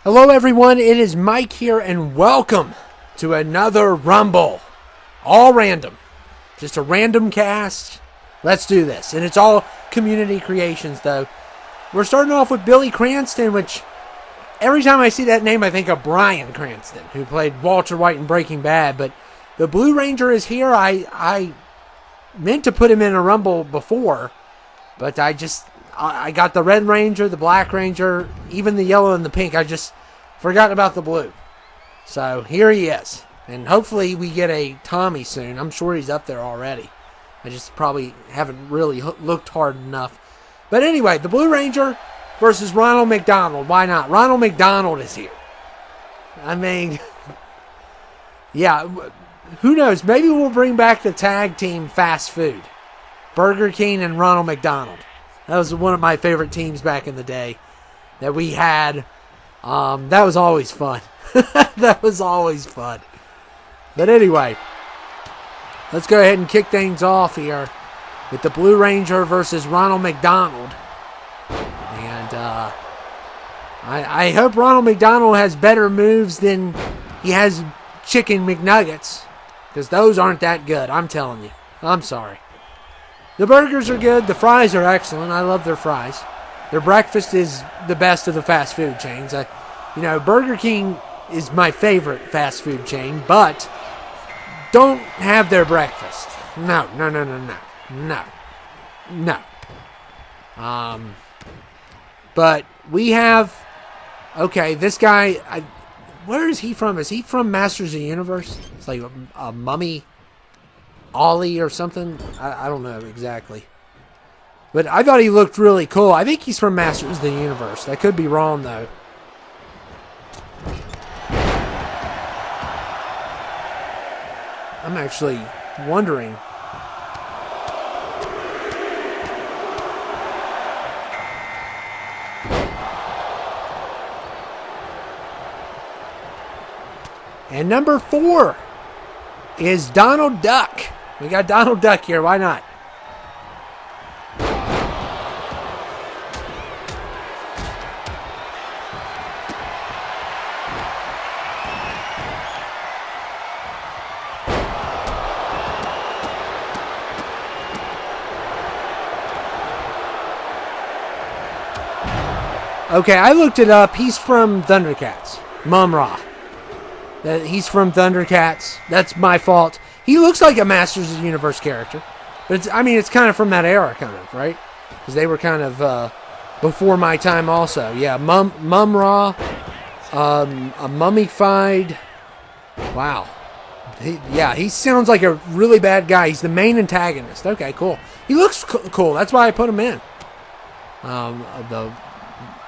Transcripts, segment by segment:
Hello everyone, it is Mike here and welcome to another Rumble. All random. Just a random cast. Let's do this. And it's all community creations though. We're starting off with Billy Cranston, which every time I see that name I think of Bryan Cranston, who played Walter White in Breaking Bad. But the Blue Ranger is here. I meant to put him in a Rumble before, but I got the Red Ranger, the Black Ranger, even the yellow and the pink. I just forgot about the blue. So here he is. And hopefully we get a Tommy soon. I'm sure he's up there already. I just probably haven't really looked hard enough. But anyway, the Blue Ranger versus Ronald McDonald. Why not? Ronald McDonald is here. I mean, yeah, who knows? Maybe we'll bring back the tag team fast food. Burger King and Ronald McDonald. That was one of my favorite teams back in the day that we had. That was always fun. That was always fun. But anyway, let's go ahead and kick things off here with the Blue Ranger versus Ronald McDonald. And I hope Ronald McDonald has better moves than he has Chicken McNuggets, because those aren't that good, I'm telling you. I'm sorry. The burgers are good. The fries are excellent. I love their fries. Their breakfast is the best of the fast food chains. Burger King is my favorite fast food chain, but don't have their breakfast. No. But we have, okay, this guy, where is he from? Is he from Masters of the Universe? It's like a mummy Ollie or something. I don't know exactly. But I thought he looked really cool. I think he's from Masters of the Universe. I could be wrong, though. I'm actually wondering. And number 4 is Donald Duck. We got Donald Duck here. Why not? Okay, I looked it up. He's from Thundercats. Mum-Ra. He's from Thundercats. That's my fault. He looks like a Masters of the Universe character. But it's kind of from that era, kind of, right? Because they were kind of before my time also. Yeah, Mum-Ra. A mummified. Wow. He sounds like a really bad guy. He's the main antagonist. Okay, cool. He looks cool. That's why I put him in.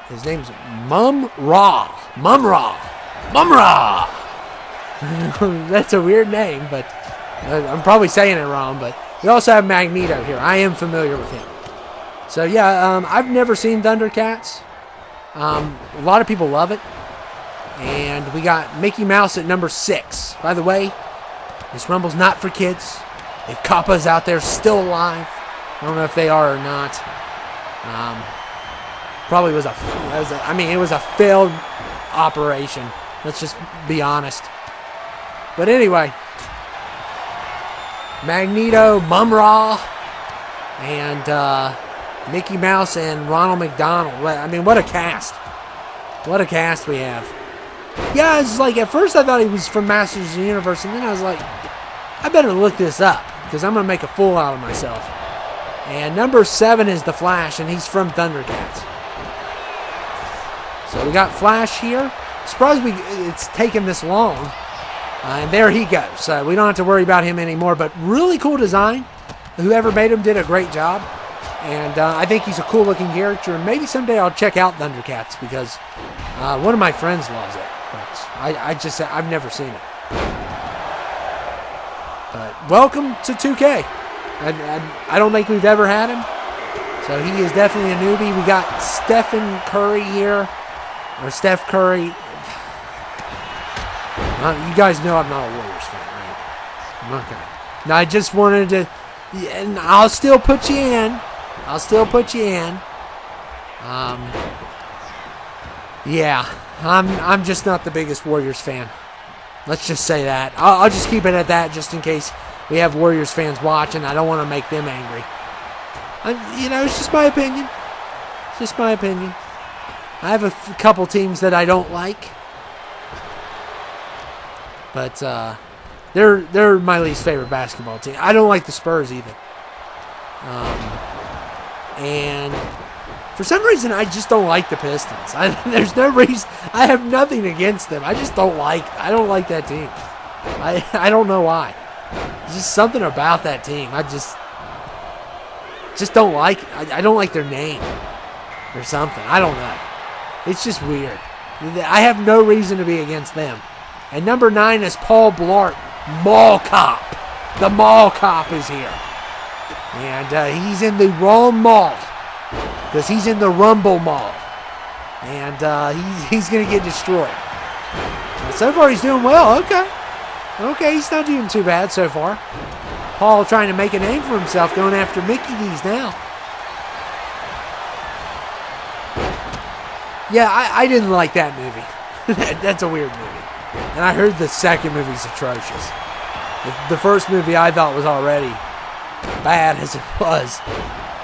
His name's Mum-Ra. Mum-Ra. That's a weird name, but I'm probably saying it wrong. But we also have Magneto here. I am familiar with him. So yeah, I've never seen Thundercats. A lot of people love it. And we got Mickey Mouse at number 6. By the way, this Rumble's not for kids. If Kappa's out there still alive, I don't know if they are or not. Probably was it was a failed operation. Let's just be honest. But anyway, Magneto, Mum-Ra, and Mickey Mouse and Ronald McDonald. What a cast. What a cast we have. Yeah, it's like, at first I thought he was from Masters of the Universe, and then I was like, I better look this up, because I'm going to make a fool out of myself. And number 7 is the Flash, and he's from Thundercats. So we got Flash here. Surprised it's taken this long. And there he goes. So we don't have to worry about him anymore. But really cool design. Whoever made him did a great job. And I think he's a cool looking character. And maybe someday I'll check out Thundercats, because one of my friends loves it. But I've never seen it. But welcome to 2K. I don't think we've ever had him. So he is definitely a newbie. We got Stephen Curry here. Or Steph Curry. You guys know I'm not a Warriors fan, right? Okay. Now I just wanted to, and I'll still put you in. Yeah, I'm just not the biggest Warriors fan. Let's just say that. I'll just keep it at that, just in case we have Warriors fans watching. I don't want to make them angry. It's just my opinion. It's just my opinion. I have a couple teams that I don't like, but they're my least favorite basketball team. I don't like the Spurs either. And for some reason, I just don't like the Pistons. There's no reason. I have nothing against them. I just don't like that team. I don't know why. There's just something about that team. I just don't like. I don't like their name or something. I don't know. It's just weird. I have no reason to be against them. And number 9 is Paul Blart, Mall Cop. The Mall Cop is here. And he's in the wrong mall. Because he's in the Rumble Mall. And he's going to get destroyed. So far, he's doing well. Okay, he's not doing too bad so far. Paul trying to make a name for himself, going after Mickey D's now. Yeah, I didn't like that movie. That's a weird movie. And I heard the second movie's atrocious. The first movie I thought was already bad as it was.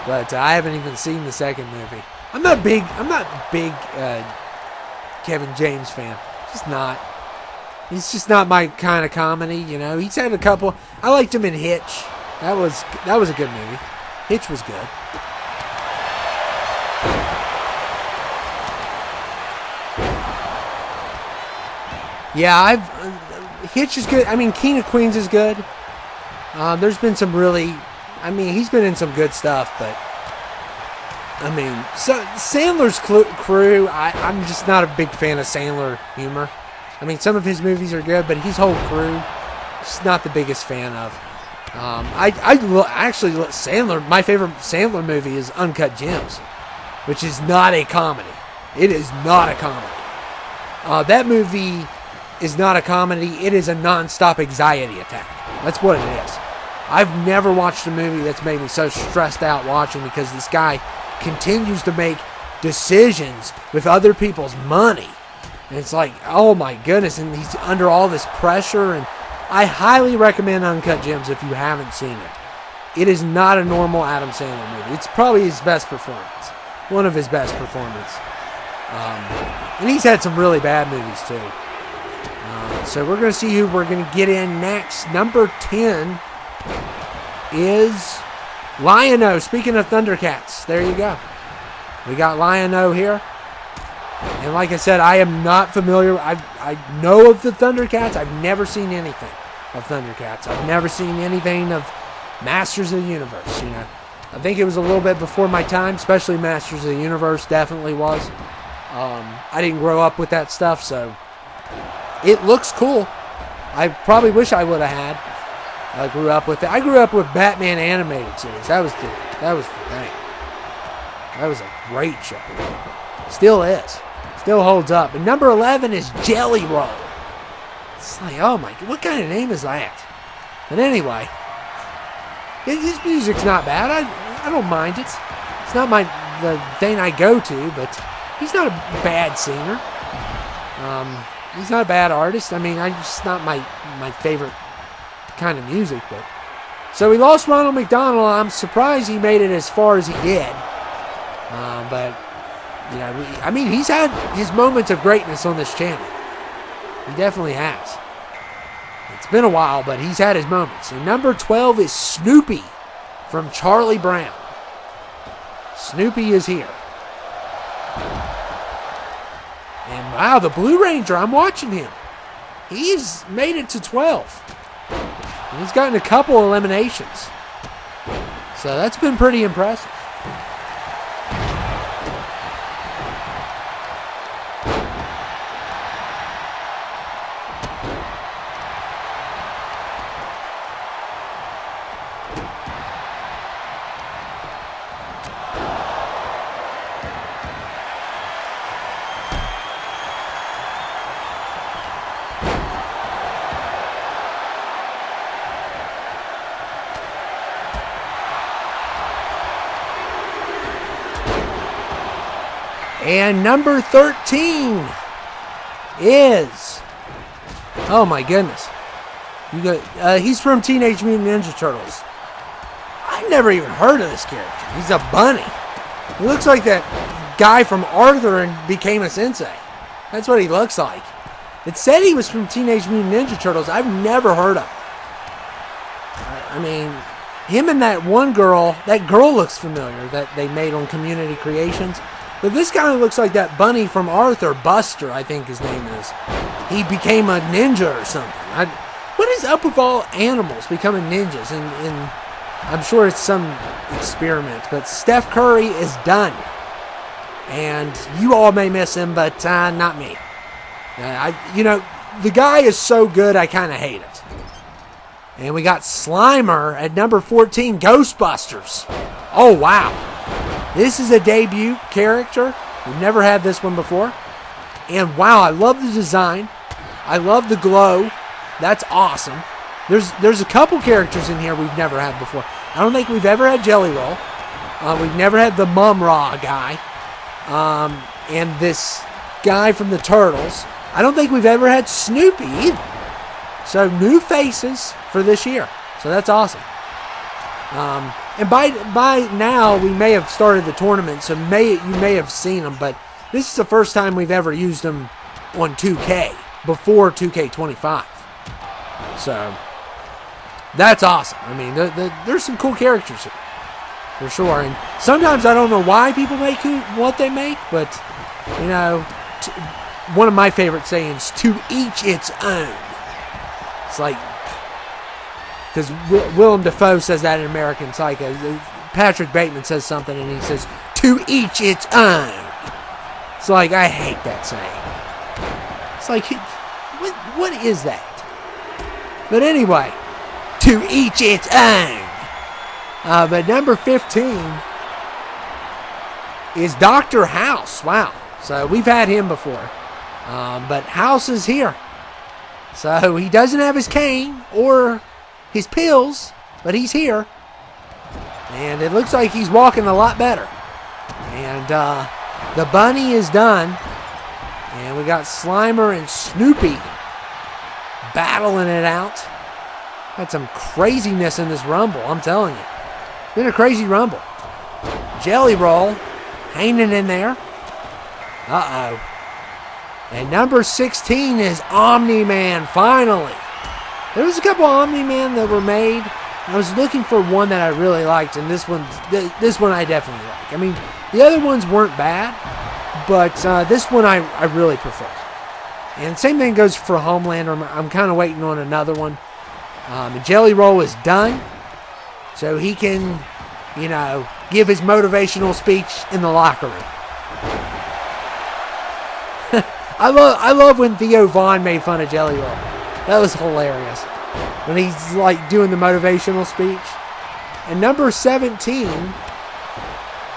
But I haven't even seen the second movie. I'm not big Kevin James fan. Just not. He's just not my kind of comedy, He's had a couple. I liked him in Hitch. That was a good movie. Hitch was good. Yeah, Hitch is good. I mean, King of Queens is good. There's been some really. He's been in some good stuff, but Sandler's crew. I'm just not a big fan of Sandler humor. Some of his movies are good, but his whole crew, just not the biggest fan of. Sandler. My favorite Sandler movie is Uncut Gems, which is not a comedy. It is not a comedy. That movie is not a comedy. It is a non-stop anxiety attack. That's what it is. I've never watched a movie that's made me so stressed out watching because this guy continues to make decisions with other people's money. And it's like, oh my goodness, and he's under all this pressure. And I highly recommend Uncut Gems if you haven't seen it. It is not a normal Adam Sandler movie. It's probably his best performance. One of his best performances. And he's had some really bad movies too. So we're going to see who we're going to get in next. Number 10 is Lion-O. Speaking of Thundercats, there you go. We got Lion-O here. And like I said, I am not familiar. I know of the Thundercats. I've never seen anything of Thundercats. I've never seen anything of Masters of the Universe, I think it was a little bit before my time, especially Masters of the Universe definitely was. I didn't grow up with that stuff, so it looks cool. I probably wish I would have had. I grew up with it. I grew up with Batman animated series. That was the thing. That was a great show. Still is. Still holds up. And number 11 is Jelly Roll. It's like, oh my God, what kind of name is that? But anyway, his music's not bad. I don't mind it. It's not the thing I go to, but he's not a bad singer. He's not a bad artist. It's not my favorite kind of music, but so we lost Ronald McDonald. I'm surprised he made it as far as he did. But he's had his moments of greatness on this channel. He definitely has. It's been a while, but he's had his moments. And number 12 is Snoopy from Charlie Brown. Snoopy is here. And wow, the Blue Ranger, I'm watching him. He's made it to 12. And he's gotten a couple eliminations. So that's been pretty impressive. And number 13 is, oh my goodness, he's from Teenage Mutant Ninja Turtles. I've never even heard of this character. He's a bunny. He looks like that guy from Arthur and became a sensei. That's what he looks like. It said he was from Teenage Mutant Ninja Turtles. I've never heard of him. I mean, him and that one girl, that girl looks familiar that they made on Community Creations. But this kind of looks like that bunny from Arthur, Buster, I think his name is. He became a ninja or something. What is up with all animals becoming ninjas? And I'm sure it's some experiment. But Steph Curry is done. And you all may miss him, but not me. The guy is so good, I kind of hate it. And we got Slimer at number 14, Ghostbusters. Oh, wow. This is a debut character. We've never had this one before. And wow, I love the design. I love the glow. That's awesome. There's a couple characters in here we've never had before. I don't think we've ever had Jelly Roll. We've never had the Mum-Ra guy. And this guy from the Turtles. I don't think we've ever had Snoopy either. So new faces for this year. So that's awesome. And by now we may have started the tournament, so you may have seen them, but this is the first time we've ever used them on 2K before 2K25. So that's awesome. I mean, there's some cool characters here for sure. And sometimes I don't know why people make what they make, but one of my favorite sayings, "To each its own." It's like, because Willem Dafoe says that in American Psycho. Patrick Bateman says something and he says, "To each its own." It's like, I hate that saying. It's like, what is that? But anyway, to each its own. But number 15 is Dr. House. Wow. So we've had him before. But House is here. So he doesn't have his cane or his pills, but he's here. And it looks like he's walking a lot better. And the bunny is done. And we got Slimer and Snoopy battling it out. Had some craziness in this Rumble, I'm telling you. Been a crazy Rumble. Jelly Roll hanging in there. Uh-oh. And number 16 is Omni-Man, finally. There was a couple Omni-Man that were made. I was looking for one that I really liked, and this one I definitely like. I mean, the other ones weren't bad, but this one I really prefer. And same thing goes for Homelander. I'm kind of waiting on another one. Jelly Roll is done, so he can, give his motivational speech in the locker room. I love when Theo Vaughn made fun of Jelly Roll. That was hilarious. When he's like doing the motivational speech. And number 17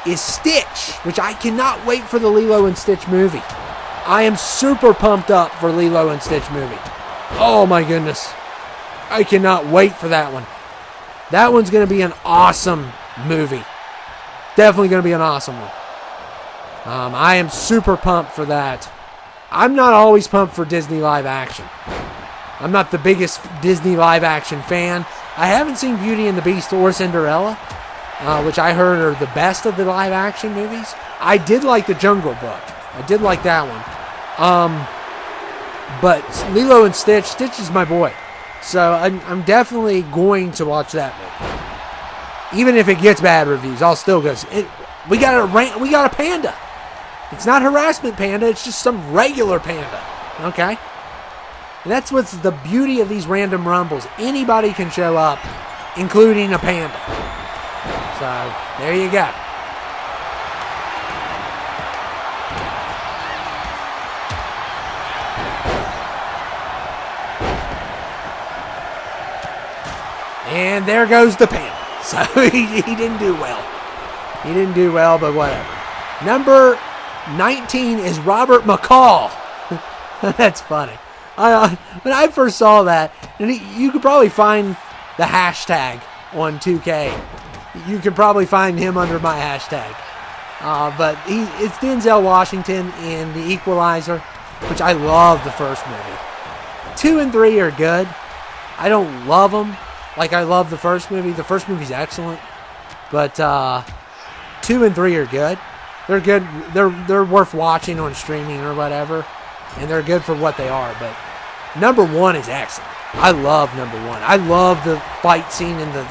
is Stitch, which I cannot wait for the Lilo and Stitch movie. I am super pumped up for Lilo and Stitch movie. Oh my goodness. I cannot wait for that one. That one's going to be an awesome movie. Definitely going to be an awesome one. I am super pumped for that. I'm not always pumped for Disney live action. I'm not the biggest Disney live action fan. I haven't seen Beauty and the Beast or Cinderella, which I heard are the best of the live action movies. I did like The Jungle Book. I did like that one. But Lilo and Stitch is my boy. So I'm definitely going to watch that movie. Even if it gets bad reviews, I'll still go. We got a panda. It's not Harassment Panda, it's just some regular panda. Okay? And that's what's the beauty of these random rumbles. Anybody can show up, including a panda. So, there you go. And there goes the panda. So, he didn't do well. He didn't do well, but whatever. Number 19 is Robert McCall. That's funny. When I first saw that, and you could probably find the hashtag on 2K. You could probably find him under my hashtag. But it's Denzel Washington in The Equalizer, which I love the first movie. 2 and 3 are good. I don't love them like I love the first movie. The first movie's excellent. But 2 and 3 are good. They're good. They're worth watching on streaming or whatever. And they're good for what they are. But number 1 is excellent. I love number 1. I love the fight scene in the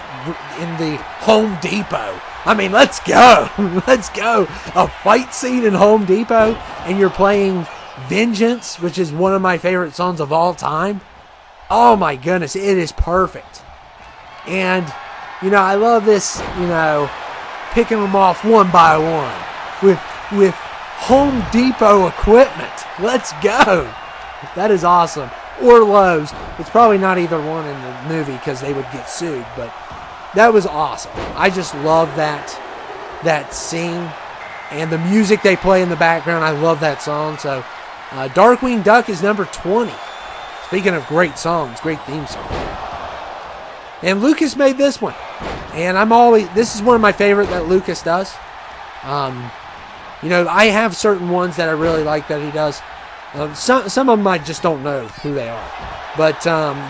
Home Depot. I mean, let's go. Let's go. A fight scene in Home Depot, and you're playing Vengeance, which is one of my favorite songs of all time. Oh my goodness, it is perfect. And, I love this, picking them off one by one with Home Depot equipment. Let's go. That is awesome. Or Lowe's. It's probably not either one in the movie because they would get sued, but that was awesome. I just love that scene and the music they play in the background. I love that song. So Darkwing Duck is number 20. Speaking of great songs, great theme song. And Lucas made this one. And this is one of my favorite that Lucas does. I have certain ones that I really like that he does. Some of them I just don't know who they are. But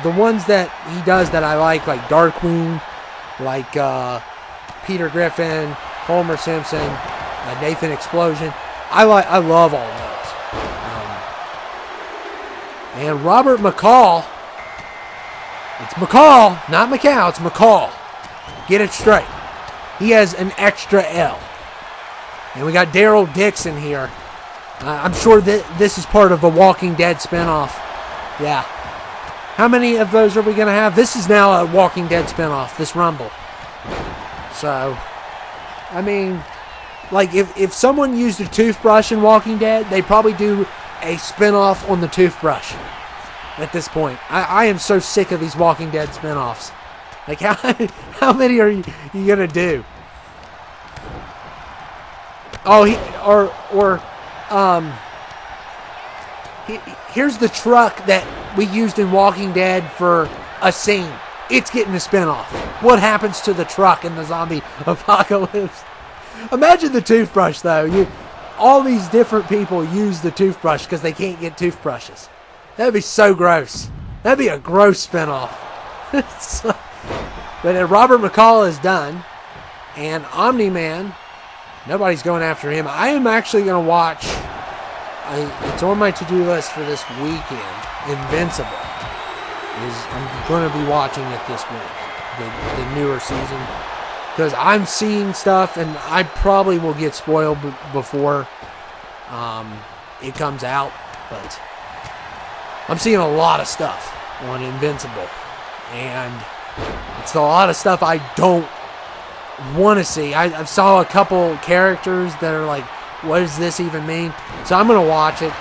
the ones that he does that I like Darkwing, like Peter Griffin, Homer Simpson, Nathan Explosion. I love all those. And Robert McCall. It's McCall, not McCall. It's McCall. Get it straight. He has an extra L. And we got Daryl Dixon here. I'm sure that this is part of a Walking Dead spinoff. Yeah. How many of those are we going to have? This is now a Walking Dead spinoff, this Rumble. So, I mean, if someone used a toothbrush in Walking Dead, they probably do a spinoff on the toothbrush at this point. I am so sick of these Walking Dead spinoffs. How many are you going to do? Oh, here's the truck that we used in Walking Dead for a scene. It's getting a spinoff. What happens to the truck in the zombie apocalypse? Imagine the toothbrush, though. All these different people use the toothbrush because they can't get toothbrushes. That'd be so gross. That'd be a gross spinoff. But Robert McCall is done. And Omni-Man, nobody's going after him. I am actually going to watch, it's on my to-do list for this weekend, Invincible. I'm going to be watching it this week, the newer season. Because I'm seeing stuff, and I probably will get spoiled before it comes out. But I'm seeing a lot of stuff on Invincible. And it's a lot of stuff I don't want to see. I saw a couple characters that are like, what does this even mean? So I'm going to watch it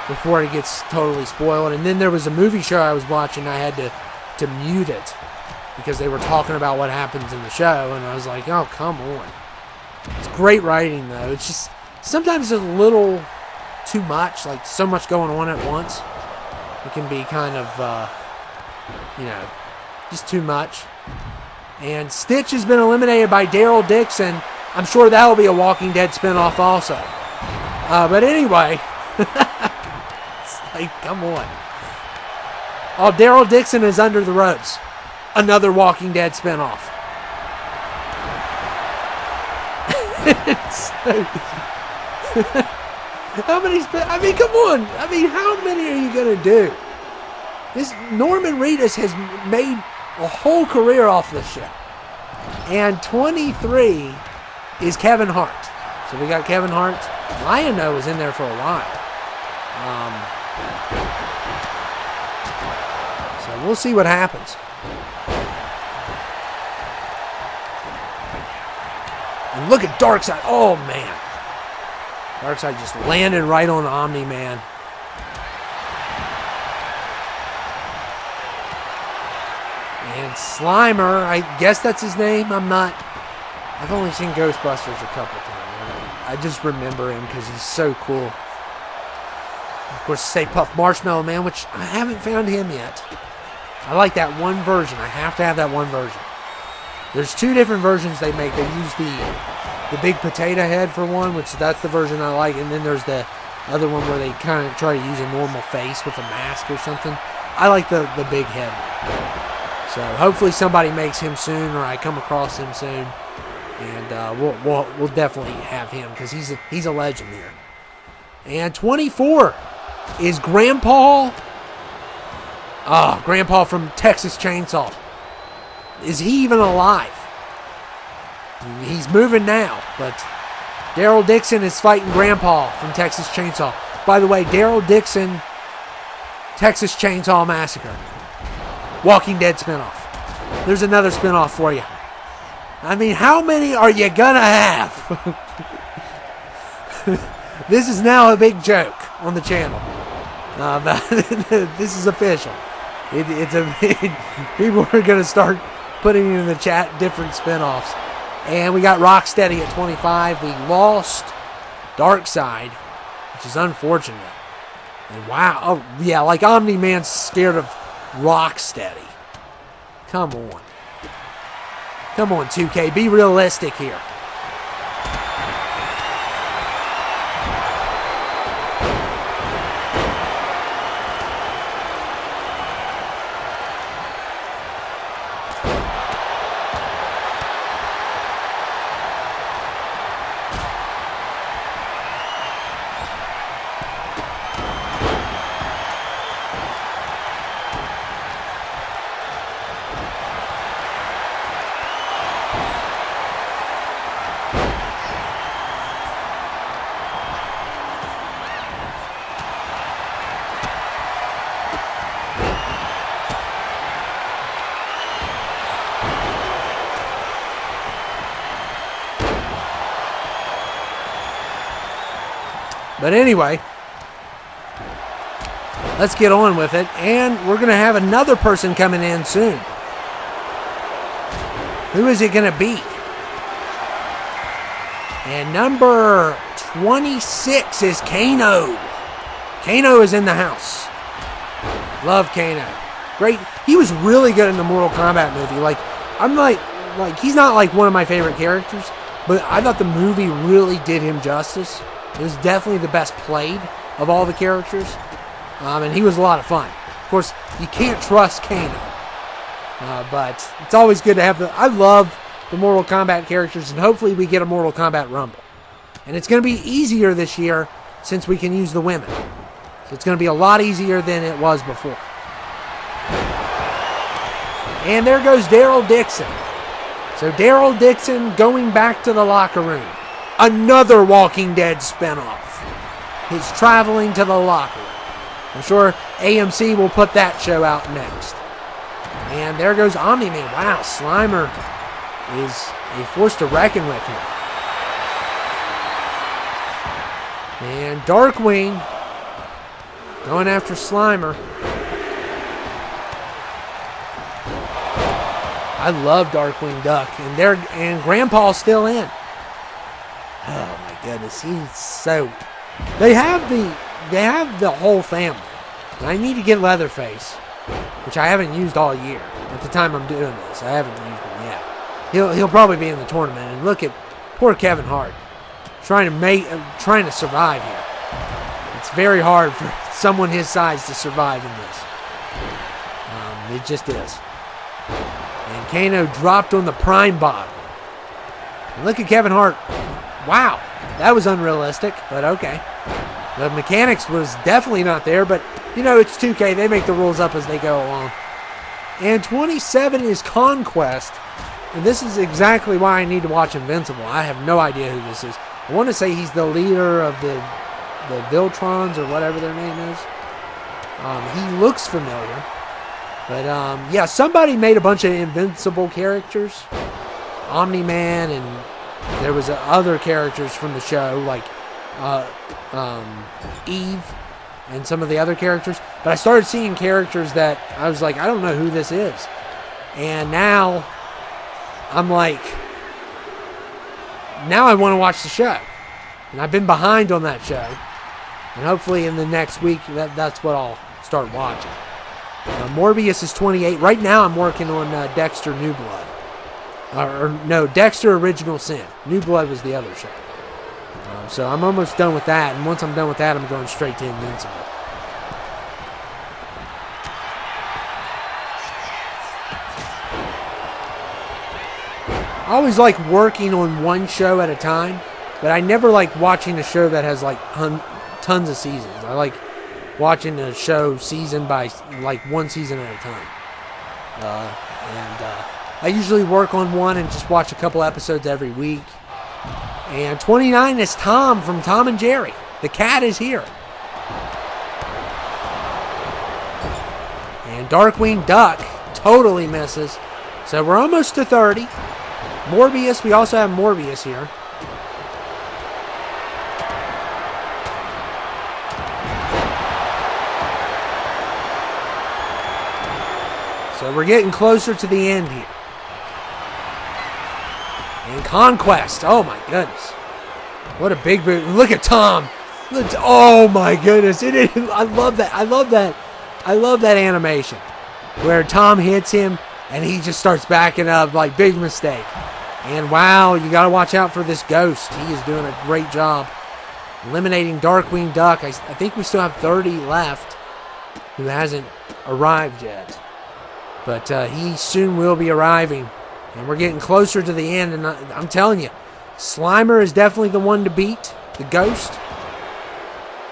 before it gets totally spoiled. And then there was a movie show I was watching. I had to mute it because they were talking about what happens in the show. And I was like, oh, come on. It's great writing, though. It's just sometimes it's a little too much, like so much going on at once. It can be kind of, just too much. And Stitch has been eliminated by Daryl Dixon. I'm sure that will be a Walking Dead spinoff also. But anyway, it's like, come on. Oh, Daryl Dixon is under the ropes. Another Walking Dead spinoff. How many? Come on. How many are you gonna do? This Norman Reedus has made a whole career off this show. And 23 is Kevin Hart. So we got Kevin Hart. Lion-O was in there for a while. So we'll see what happens. And look at Darkseid. Oh, man. Darkseid just landed right on Omni-Man. And Slimer, I guess that's his name. I've only seen Ghostbusters a couple times. I just remember him because he's so cool. Of course, Stay Puft Marshmallow Man, which I haven't found him yet. I like that one version. I have to have that one version. There's two different versions they make. They use the big potato head for one, which that's the version I like, and then there's the other one where they kind of try to use a normal face with a mask or something. I like the big head. So hopefully somebody makes him soon, or I come across him soon, and we'll definitely have him because he's a legend here. And 24 is Grandpa. Grandpa from Texas Chainsaw. Is he even alive? He's moving now, but Daryl Dixon is fighting Grandpa from Texas Chainsaw. By the way, Daryl Dixon, Texas Chainsaw Massacre. Walking Dead spinoff. There's another spinoff for you. I mean, how many are you gonna have? This is now a big joke on the channel. This is official. People are gonna start putting in the chat different spinoffs. And we got Rocksteady at 25. We lost Darkseid, which is unfortunate. And wow, oh yeah, like Omni-Man's scared of Rocksteady. Come on. Come on, 2K. Be realistic here. But anyway, let's get on with it. And we're going to have another person coming in soon. Who is it going to be? And number 26 is Kano. Kano is in the house. Love Kano. Great. He was really good in the Mortal Kombat movie. He's not like one of my favorite characters, but I thought the movie really did him justice. It was definitely the best played of all the characters. And he was a lot of fun. Of course, you can't trust Kano. But it's always good to have I love the Mortal Kombat characters, and hopefully we get a Mortal Kombat Rumble. And it's going to be easier this year since we can use the women. So it's going to be a lot easier than it was before. And there goes Daryl Dixon. So Daryl Dixon going back to the locker room. Another Walking Dead spinoff. He's traveling to the locker room. I'm sure AMC will put that show out next. And there goes Omni-Man. Wow, Slimer is a force to reckon with here. And Darkwing going after Slimer. I love Darkwing Duck. And Grandpa's still in. Oh my goodness, he's so. They have the whole family. And I need to get Leatherface, which I haven't used all year. At the time I'm doing this, I haven't used him yet. He'll probably be in the tournament. And look at poor Kevin Hart trying to survive here. It's very hard for someone his size to survive in this. It just is. And Kano dropped on the prime bottle. And look at Kevin Hart. Wow, that was unrealistic, but okay. The mechanics was definitely not there, but, you know, it's 2K. They make the rules up as they go along. And 27 is Conquest, and this is exactly why I need to watch Invincible. I have no idea who this is. I want to say he's the leader of the Viltrons or whatever their name is. He looks familiar. But, yeah, somebody made a bunch of Invincible characters. Omni-Man, and there was other characters from the show, like Eve and some of the other characters. But I started seeing characters that I was like, I don't know who this is. And now I'm like, now I want to watch the show. And I've been behind on that show. And hopefully in the next week, that's what I'll start watching. Morbius is 28. Right now I'm working on Dexter New Blood. Or no, Dexter Original Sin. New Blood was the other show. So I'm almost done with that. And once I'm done with that, I'm going straight to Invincible. I always like working on one show at a time, but I never like watching a show that has like tons of seasons. I like watching a show season by like one season at a time. I usually work on one and just watch a couple episodes every week. And 29 is Tom from Tom and Jerry. The cat is here. And Darkwing Duck totally misses. So we're almost to 30. Morbius, we also have Morbius here. So we're getting closer to the end here. And Conquest. Oh my goodness. What a big boot. Look at Tom. Oh my goodness. I love that. I love that animation. Where Tom hits him and he just starts backing up like big mistake. And wow, you got to watch out for this ghost. He is doing a great job eliminating Darkwing Duck. I think we still have 30 left who hasn't arrived yet. But he soon will be arriving. And we're getting closer to the end. And I'm telling you, Slimer is definitely the one to beat, the ghost.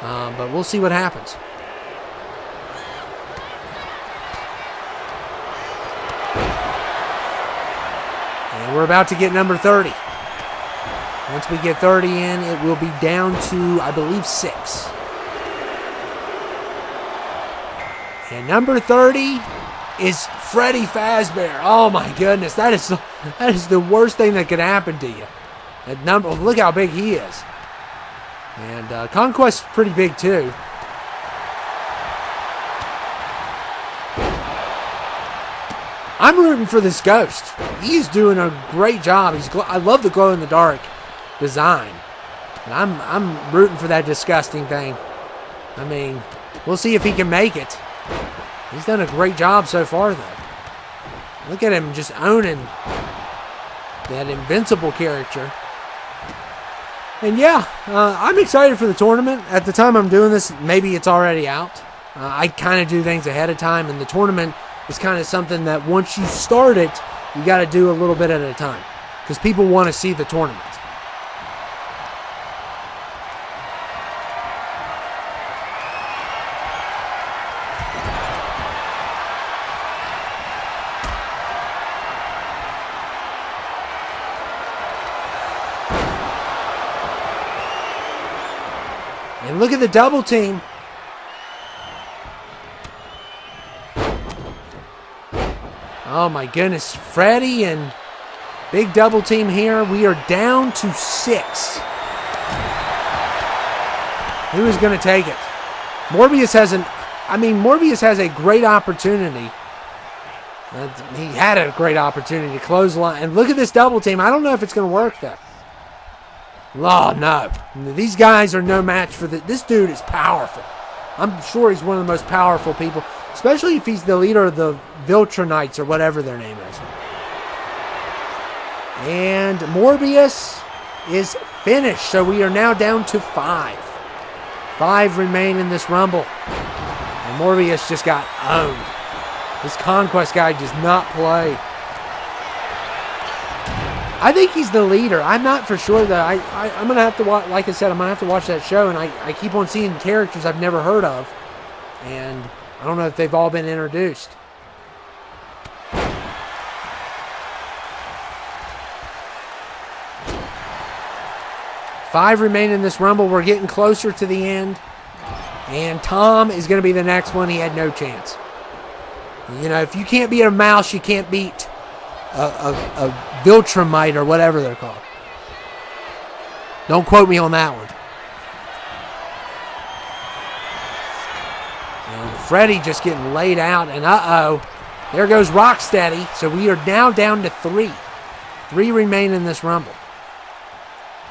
But we'll see what happens. And we're about to get number 30. Once we get 30 in, it will be down to, I believe, 6. And number 30 is Freddy Fazbear. Oh my goodness, that is the worst thing that could happen to you. That number, look how big he is. And Conquest's pretty big too. I'm rooting for this ghost. He's doing a great job. I love the glow in the dark design. And I'm rooting for that disgusting thing. I mean, we'll see if he can make it. He's done a great job so far, though. Look at him just owning that Invincible character. And yeah, I'm excited for the tournament. At the time I'm doing this, maybe it's already out. I kind of do things ahead of time, and the tournament is kind of something that once you start it, you got to do a little bit at a time. Because people want to see the tournament. And look at the double team. Oh my goodness. Freddy and big double team here. We are down to 6. Who is going to take it? Morbius has a great opportunity. He had a great opportunity to close the line. And look at this double team. I don't know if it's going to work though. Oh, no. These guys are no match for this dude is powerful. I'm sure he's one of the most powerful people, especially if he's the leader of the Viltronites or whatever their name is. And Morbius is finished, so we are now down to 5. 5 remain in this Rumble. And Morbius just got owned. This Conquest guy does not play. I think he's the leader. I'm not for sure though. I'm going to have to watch, like I said, I'm going to have to watch that show, and I keep on seeing characters I've never heard of. And I don't know if they've all been introduced. Five remain in this Rumble. We're getting closer to the end. And Tom is going to be the next one. He had no chance. You know, if you can't beat a mouse, you can't beat a Viltrumite or whatever they're called. Don't quote me on that one. And Freddy just getting laid out. And there goes Rocksteady. So we are now down to 3. 3 remain in this Rumble.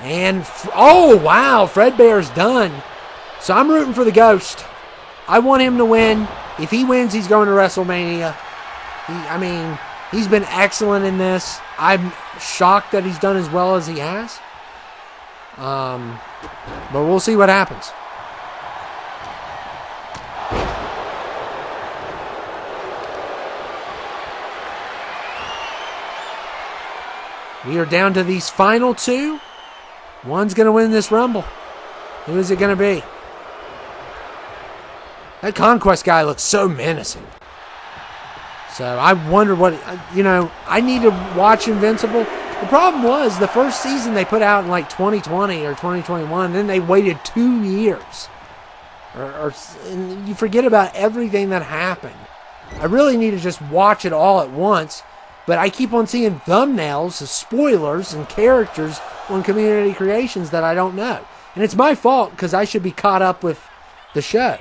And, oh, wow, Fredbear's done. So I'm rooting for the Ghost. I want him to win. If he wins, he's going to WrestleMania. He's been excellent in this. I'm shocked that he's done as well as he has. But we'll see what happens. We are down to these final two. One's going to win this Rumble. Who is it going to be? That Conquest guy looks so menacing. So I wonder what, I need to watch Invincible. The problem was the first season they put out in like 2020 or 2021. Then they waited 2 years. And you forget about everything that happened. I really need to just watch it all at once. But I keep on seeing thumbnails of spoilers and characters on Community Creations that I don't know. And it's my fault because I should be caught up with the show.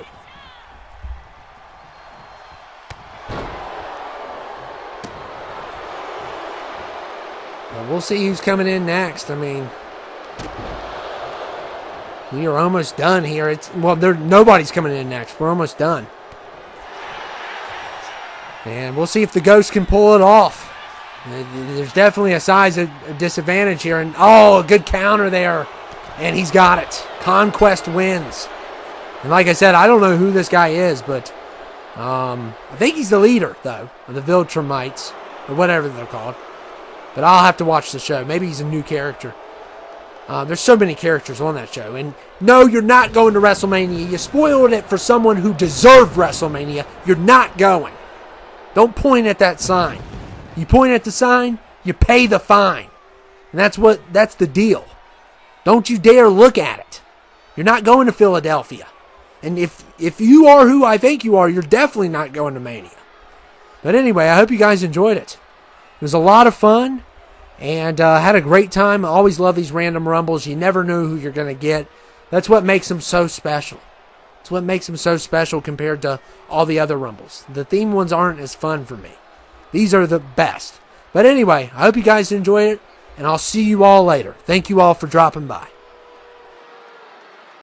But we'll see who's coming in next. I mean, we are almost done here. Nobody's coming in next. We're almost done. And we'll see if the Ghost can pull it off. There's definitely a size disadvantage here. And a good counter there. And he's got it. Conquest wins. And like I said, I don't know who this guy is, but I think he's the leader, though, of the Viltrumites, or whatever they're called. But I'll have to watch the show. Maybe he's a new character. There's so many characters on that show. And no, you're not going to WrestleMania. You spoiled it for someone who deserved WrestleMania. You're not going. Don't point at that sign. You point at the sign, you pay the fine. And that's the deal. Don't you dare look at it. You're not going to Philadelphia. And if you are who I think you are, you're definitely not going to Mania. But anyway, I hope you guys enjoyed it. It was a lot of fun. And had a great time. I always love these random rumbles. You never know who you're going to get. That's what makes them so special. It's what makes them so special compared to all the other rumbles. The theme ones aren't as fun for me. These are the best. But anyway, I hope you guys enjoyed it. And I'll see you all later. Thank you all for dropping by.